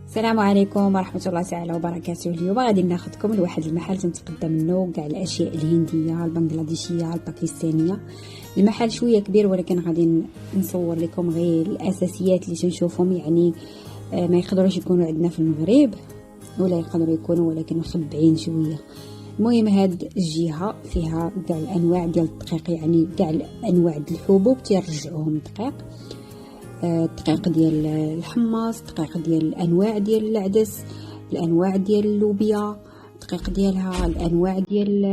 السلام عليكم ورحمه الله تعالى وبركاته. اليوم غادي ناخذكم لواحد المحل تنتقدم منه كاع الاشياء الهنديه البنغلاديشيه الباكستانيه. المحل شويه كبير ولكن غادي نصور لكم غير الاساسيات اللي تنشوفهم، يعني ما يقدروش يكونوا عندنا في المغرب ولا يقدروا يكونوا ولكن مخبعين شويه. المهم هاد الجهه فيها كاع الانواع ديال الدقيق، يعني كاع الانواع ديال الحبوب تيرجعوهم دقيق، الدقيق ديال الحمص، الدقيق ديال الانواع ديال العدس، الانواع ديال اللوبيا، الدقيق ديالها، الانواع ديال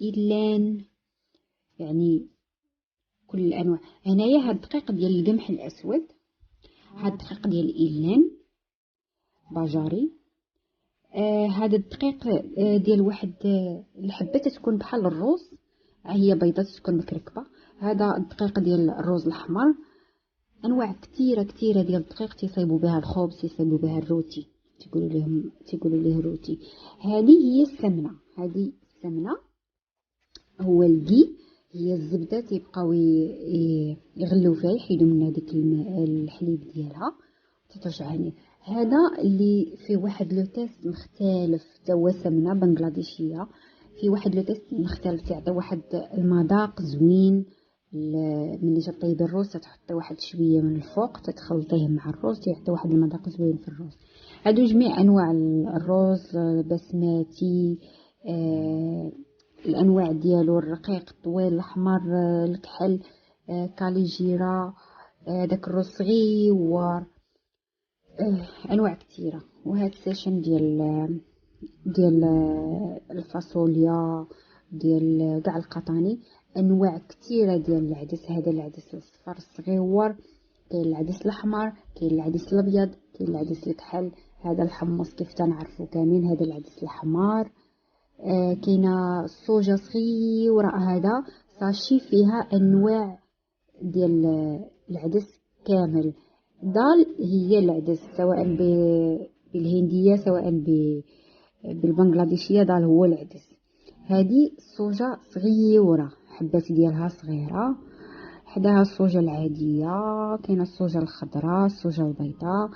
اللان، يعني كل الانواع. هنايا هاد الدقيق ديال القمح الاسود، هاد الدقيق ديال اللان باجاري، هذا الدقيق ديال واحد الحبه تتكون بحال الروز، هي بيضه تكون مكركبه. هذا الدقيق ديال الروز الاحمر. انواع كثيره ديال الدقيق تيصايبوا بها الخبز، تيصايبوا بها الروتي، تيقولوا ليه روتي. هذه هي السمنه، هذه السمنه هو الكي، هي الزبده تيبقاو يغلوا فيها، يحيدوا منها ديك الحليب ديالها تترجعاني. هذا اللي في واحد لو تيست مختلف، تا هو سمنه بنغلاديشيه، في واحد لو تيست مختلف، تعطي واحد المذاق زوين. ملي تطيبي الروز تحطي واحد شويه من الفوق، تتخلطيه مع الروز، تيعطي واحد المذاق زوين في الروز. هادو جميع انواع الروز، بسماتي، الانواع ديالو الرقيق، الطويل، الاحمر، الكحل، كاليجيرا، داك الروز صغيور، انواع كثيره. وهاد السيشن ديال الفاصوليا، ديال كاع القطاني، انواع كثيره ديال العدس. هذا العدس الصفر الصغيور، كاين العدس الاحمر، كاين العدس الابيض، كاين العدس الكحل. هذا الحمص كيف تنعرفوا كاملين، هذا العدس الاحمر. كاينه الصوجه صغيره، هذا ساشي فيها انواع ديال العدس كامل. دال هي العدس سواء بالهنديه سواء بالبنغلاديشيه، دال هو العدس. هذه الصوجه صغيره، حبات ديالها صغيره. حداها الصوجه العاديه، كاينه الصوجه الخضراء، الصوجه البيضاء.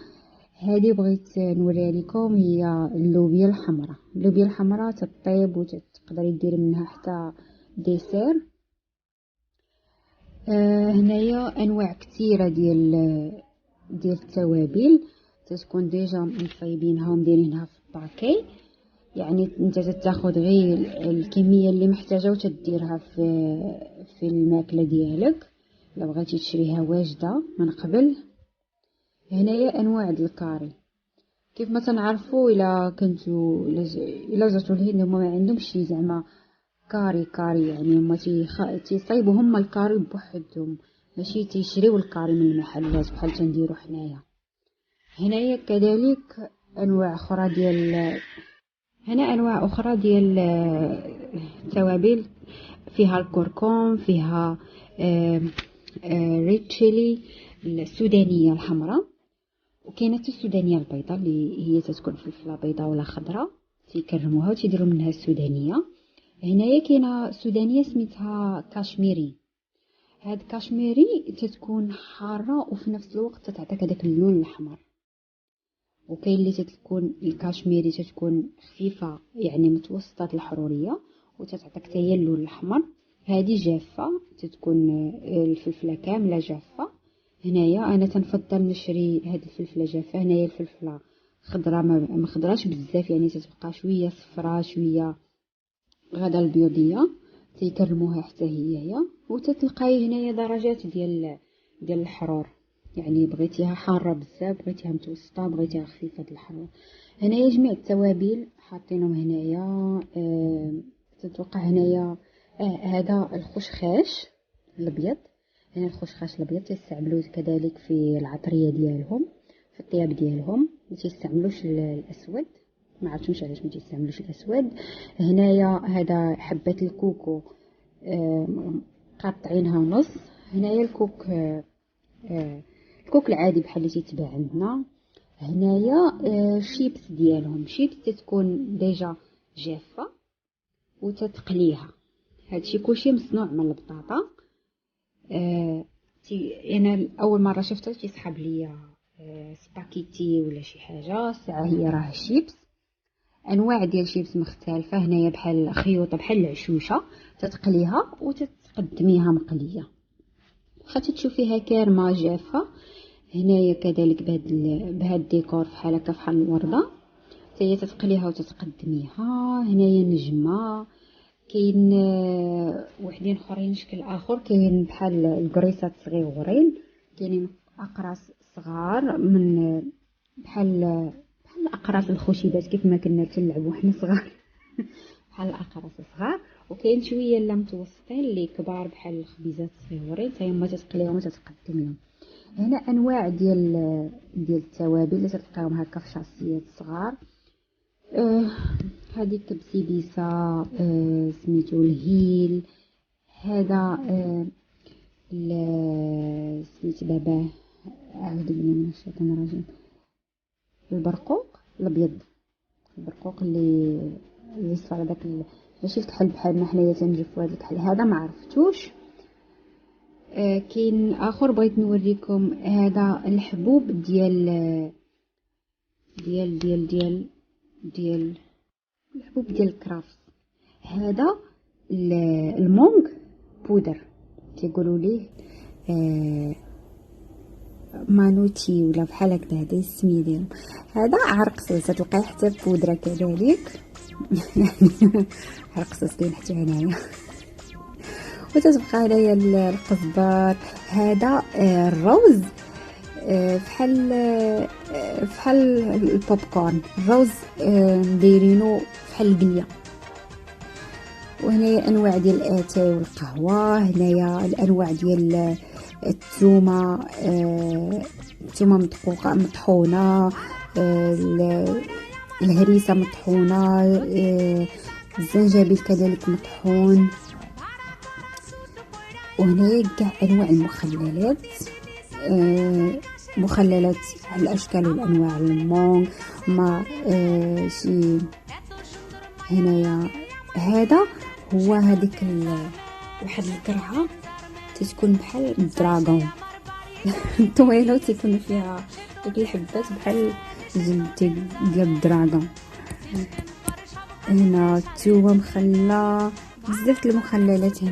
هذه بغيت نوريها لكم، هي اللوبيا الحمراء. اللوبيا الحمراء تطيب وتقدري ديري منها حتى ديسير. هنايا انواع كثيره ديال التوابل تتكون ديجا مصايبينها ومديرينها في الباكي، يعني انت تاخذ غير الكميه اللي محتاجه وتديرها في الماكله ديالك، لو بغيتي تشريها واجده من قبل. هنايا انواع ديال الكاري، كيف ما تنعرفوا الا كنتو الا جاتو الهند هما ما عندهمش زعما كاري، يعني هما تيصايبوا هما الكاري بوحدهم، ماشي تيشريو الكاري من المحلات بحال تنديروا حنايا. هنايا كذلك انواع اخرى ديال التوابل، فيها الكركم، فيها ريد تشيلي السودانيه الحمراء، وكاينه السودانيه البيضاء اللي هي تتكون فلفله بيضاء ولا خضراء، تيكرموها وتيديروا منها السودانيه. هنايا كاينه سودانيه سميتها كاشميري. هاد كاشميري تتكون حاره وفي نفس الوقت تعطيك هذاك اللون الاحمر. وكاين اللي تتكون الكاشميري تتكون خفيفه، يعني متوسطه الحروريه وتتعطيك حتى هي اللون الاحمر. هذه جافه، تتكون الفلفله كامله جافه. هنايا انا تنفضل نشري هاد الفلفله جافه. هنايا الفلفله خضراء، ما خضراش بزاف، يعني تتبقى شويه صفراء شويه غدا البيضيه، تيكرموها حتى هي. وتتلقاي هنايا درجات ديال الحرور، يعني بغيتيها حاره بزاف، بغيتيها متوسطه، بغيتيها خفيفه الحراره. هنايا جميع التوابل حاطينهم هنايا. تتوقع هنايا هذا الخشخاش الابيض. هنا الخشخاش الابيض تيستعملوه كذلك في العطريه ديالهم، في الطياب ديالهم. ما تيستعملوش الاسود، ما عرفتش علاش ما تيستعملوش الاسود. هنايا هذا حبات الكوكو، قاطعينها نص. هنايا الكوك، الكوك العادي بحال اللي تيتباع عندنا. هنايا شيبس ديالهم، شيبس تتكون ديجا جافه وتتقليها. هادشي كلشي مصنوع من البطاطا. انا اول مره شفتها تيسحب ليا سباكيتي ولا شي حاجه. ساعه هي راه شيبس، انواع ديال شيبس مختلفه. هنايا بحال خيوطه بحال العشوشه، تتقليها وتتقدميها مقليه، واخا تشوفيها كارمه جافه. هنايا كذلك بهذا الديكور بحال هكا بحال الورده، هي تتقليها وتتقدميها. هنايا نجمه. كاين وحدين اخرين شكل اخر، كاين بحال الكريسات صغيورين، كاينين اقراص صغار من بحال الاقراص الخشبات كيف ما كنا تنلعبوا حنا صغار بحال الاقراص الصغار. وكاين شويه لا متوسطين اللي كبار بحال الخبيزات الصغيورين، حتى هما تتقليهم وتتقدميهم. هنا انواع ديال التوابل اللي تلقاوهم هكا في شاصيات صغار. هذه كبسيبيسه، سميتو الهيل. هذا سميت دابا اعوذ بالله من الشيطان الرجيم، البرقوق الابيض، البرقوق اللي صار داك ماشي الكحل بحال ما حنايا تنجفوا هذا الكحل، هذا ما عرفتوش. كاين اخر بغيت نوريكم، هذا الحبوب ديال ديال ديال ديال ديال الحبوب ديال الكرافس. هذا المونغ بودر تيقولوا ليه مانوتي ولا بحال هكذا، هذا السميه ديالو. هذا عرق صوص، تلقاي حتى بودره كذلك عرق صوص كاين حتى هنايا وتتبقى هنايا القزبر. هذا الروز، بحال البوب كورن، الروز دايرينو بحال القليه. وهنايا انواع ديال الاتاي والقهوه. هنايا الانواع ديال الثومه، الثومه مدقوقه مطحونه، الهريسه مطحونه، الزنجبيل كذلك مطحون. وهنايا كاع انواع المخللات، مخللات على الاشكال والانواع، المونغ ما شي. هنايا هذا هو هذيك واحد القرعه تتكون بحال الدراغون طويله وتكون فيها ديك الحبات بحال الجلد ديال الدراغون. هنا الثومه مخلله، بزاف المخللات.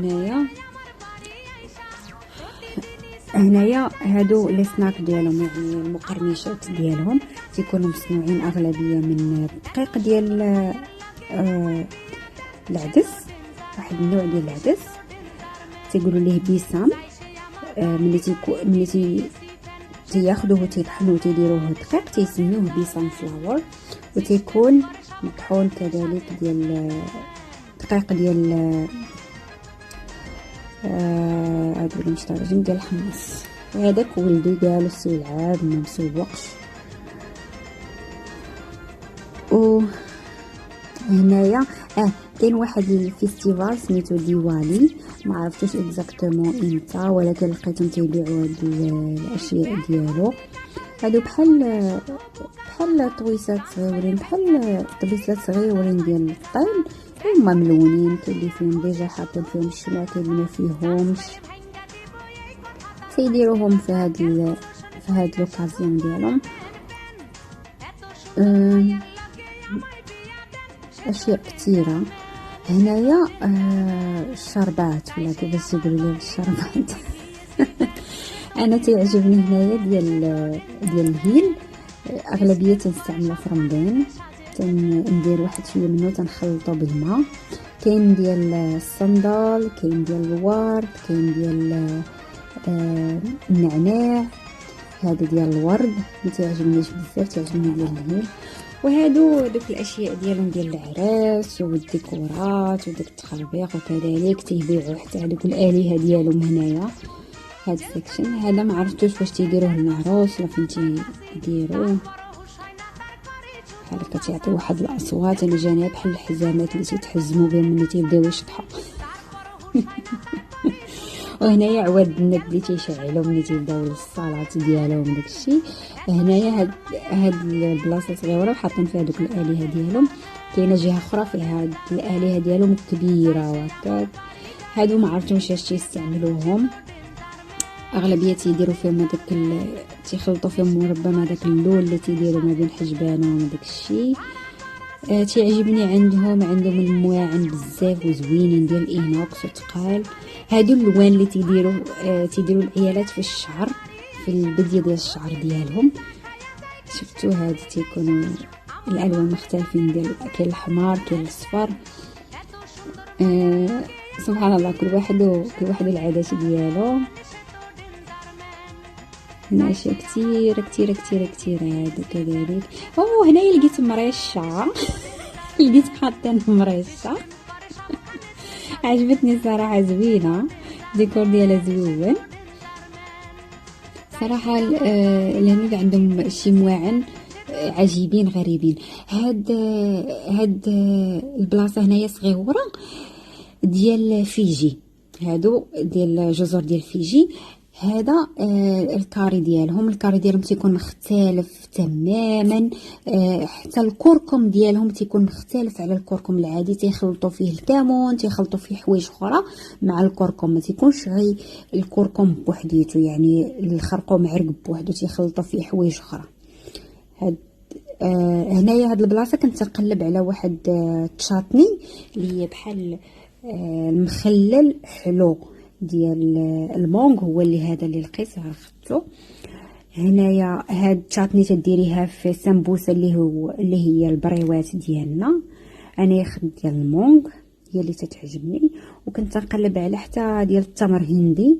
هنايا هادو لي سناك ديالهم، يعني المقرمشات ديالهم تيكونوا مصنوعين اغلبيه من الدقيق ديال العدس، واحد النوع ديال العدس تيقولوا ليه بيسام. ملي تياخذوه تيطحنوه تيديروه دقيق تيسميوه بيسام فلاور، وتيكون مطحون كذلك ديال دقيق ديال هادو اللي مشترجين ديال الحمص. وهذاك ولدي جالس يلعب ما مسوقش. هنايا كاين واحد الفيستيفال سميتو ديوالي، ما عرفتوش اكزاكتومون امتى، ولكن لقيتهم تيبيعوا هاد الاشياء ديالو. هادو بحال طويسات صغيورين، بحال طبيسات صغيورين ديال الطين، هما ملونين. كاين اللي فيهم ديجا حاطين فيهم الشمع، كاين اللي ما فيهمش، تيديروهم في هاد لوكازيون ديالهم. اشياء كثيره هنايا. الشربات ولا كيفاش يقولوا ليه الشربات انا تيعجبني هنايا ديال الهيل، اغلبيه تنستعملها في رمضان، ندير واحد شويه منه تنخلطو بالماء. كاين ديال الصندال، كاين ديال الورد، كاين ديال النعناع. هذا ديال الورد ما تيعجبنيش بزاف، تعجبني ديال الهيل. وهادو دوك الاشياء ديالهم ديال العراس والديكورات وداك التخربيق، وكذلك تيبيعوا حتى هذوك الالهه ديالهم هنايا. هاد السيكشن هذا ما عرفتوش واش تيديروه للعروس ولا فين تيديروه، بحال هكا تيعطيو واحد الاصوات. انا جاني بحال الحزامات اللي تيتحزموا بهم ملي تيبداو يشطحوا وهنايا عواد النب اللي تيشعلوا ملي تيبداو الصلاه ديالهم داكشي. هنايا هاد البلاصه صغيره وحاطين فيها دوك الالهه ديالهم. كاينه جهه اخرى فيها هاد الالهه ديالهم كبيره وهكاك. هادو ما عرفتش واش تيستعملوهم، اغلبيه تيديروا فيهم هذاك تيخلطوا فيهم ربما داك اللون اللي تيديروا ما بين حجبانه وما داك الشيء. تيعجبني عندهم المواعن بزاف وزوينين ديال الانوكس وتقال. هادو اللوان اللي تيديروا العيالات في الشعر، في البديه ديال الشعر ديالهم. شفتوا هادي تيكونوا الالوان مختلفين، ديال كاين الاحمر كاين الاصفر. سبحان الله، كل واحد العادات ديالو. هنا اشياء كتير كتير كتير كتير. هذا كذلك. هنايا لقيت مريشه لقيت حاطين مريشه عجبتني صراحه، زوينه، ديكور ديالها زوين صراحه. الهنود عندهم شي مواعن عجيبين غريبين. هاد البلاصه هنايا صغيره ديال فيجي، هادو ديال جزر ديال فيجي. هذا الكاري ديالهم تيكون مختلف تماما. حتى الكركم ديالهم تيكون مختلف على الكركم العادي، تيخلطوا فيه الكمون، تيخلطوا فيه حوايج اخرى مع الكركم، ما تيكونش غير الكركم بوحديته، يعني الخرقوم عرق بوحدو، تيخلطوا فيه حوايج اخرى. هنايا هاد البلاصه كنت نقلب على واحد التشاتني اللي هي بحال المخلل حلو ديال المونغ، هو هذا اللي لقيت خدته. هنايا هاد التشاتني تديريها في سمبوسه اللي هي البريوات ديالنا. انا خدت ديال المونغ هي اللي تتعجبني، وكنت نقلب على حتى ديال التمر هندي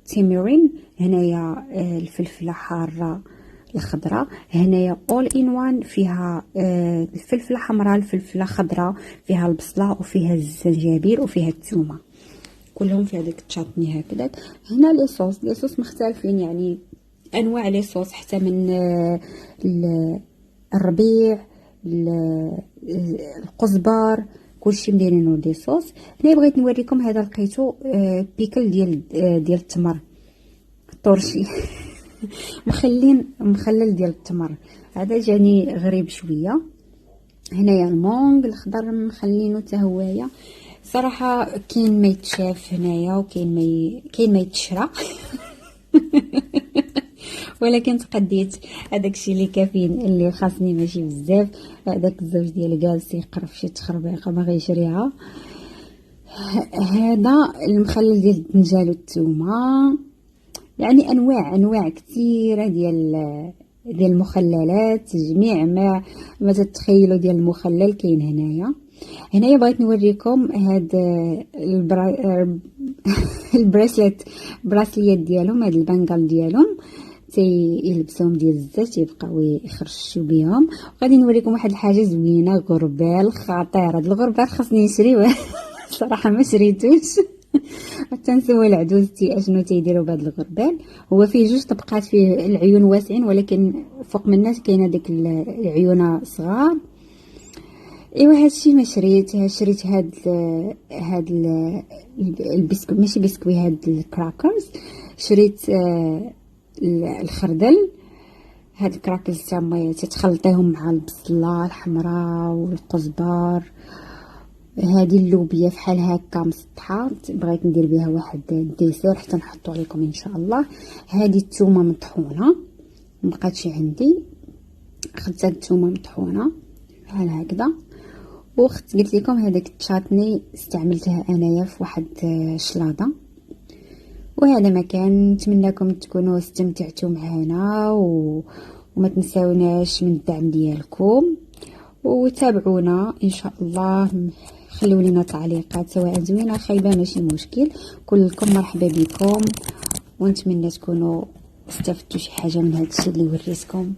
تيميرين. هنايا الفلفله حاره الخضراء. هنايا اول ان وان فيها الفلفله حمراء، الفلفله خضراء، فيها البصله وفيها الزنجبيل وفيها الثومه، كلهم في هذاك التشاتني هكذاك. هنا لي صوص مختلفين، يعني انواع لي صوص، حتى من الربيع، القزبر، كلشي مديرينو دي صوص. هنا بغيت نوريكم هذا لقيتو بيكل ديال التمر طرشي مخلل ديال التمر. هذا جاني غريب شويه. هنايا المونغ الخضر مخلينه حتى هوايا صراحه. كاين ما يتشاف هنايا وكاين ما يتشرى ولكن تقديت هذاك الشيء اللي كافيين، اللي خاصني ماشي بزاف. هذاك الزوج ديال جالس يقرف شي تخربيقه باغي يشريها. هذا المخلل ديال الدنجال والثومه، يعني انواع كثيره ديال المخللات. جميع ما تتخيلوا ديال المخلل كاين هنايا. بغيت نوريكم هاد براسليات ديالهم، هاد البنقل ديالهم تيلبسوهم ديال الزيت، تيبقاو يخرشوا بهم. غادي نوريكم واحد الحاجه زوينه، غربال خطير. هاد الغربال خاصني نشريوه صراحه ما شريتوش حتى نسول عدوزتي اشنو تيديروا بهذا الغربال. هو فيه جوج طبقات، فيه العيون واسعين ولكن فوق منه كاينه ديك العيونه صغار. ايوا هادشي ما شريت هاد البسكوي، ماشي بسكوي، هاد الكراكرز. شريت الخردل. هاد الكراكرز تما تتخلطيهم مع البصله الحمراء والقزبر. هذه اللوبيا فحال هكا مسطحه، بغيت ندير بها واحد الديسير حتى نحطو عليكم ان شاء الله. هذه الثومه مطحونه مبقاتش عندي، خدت الثومه مطحونه بحال هكذا. وخت قلت لكم هذاك التشاتني استعملتها انايا في واحد شلاضه. وهذا ما كان، نتمنىكم تكونوا استمتعتوا معنا وما تنساوناش من الدعم ديالكم، وتابعونا ان شاء الله. خليوا لنا تعليقات سواء زوينه خايبه ماشي مشكل، كلكم مرحبا بكم. ونتمنى تكونوا استفدتوا شي حاجه من هذا الشيء اللي وريتكم.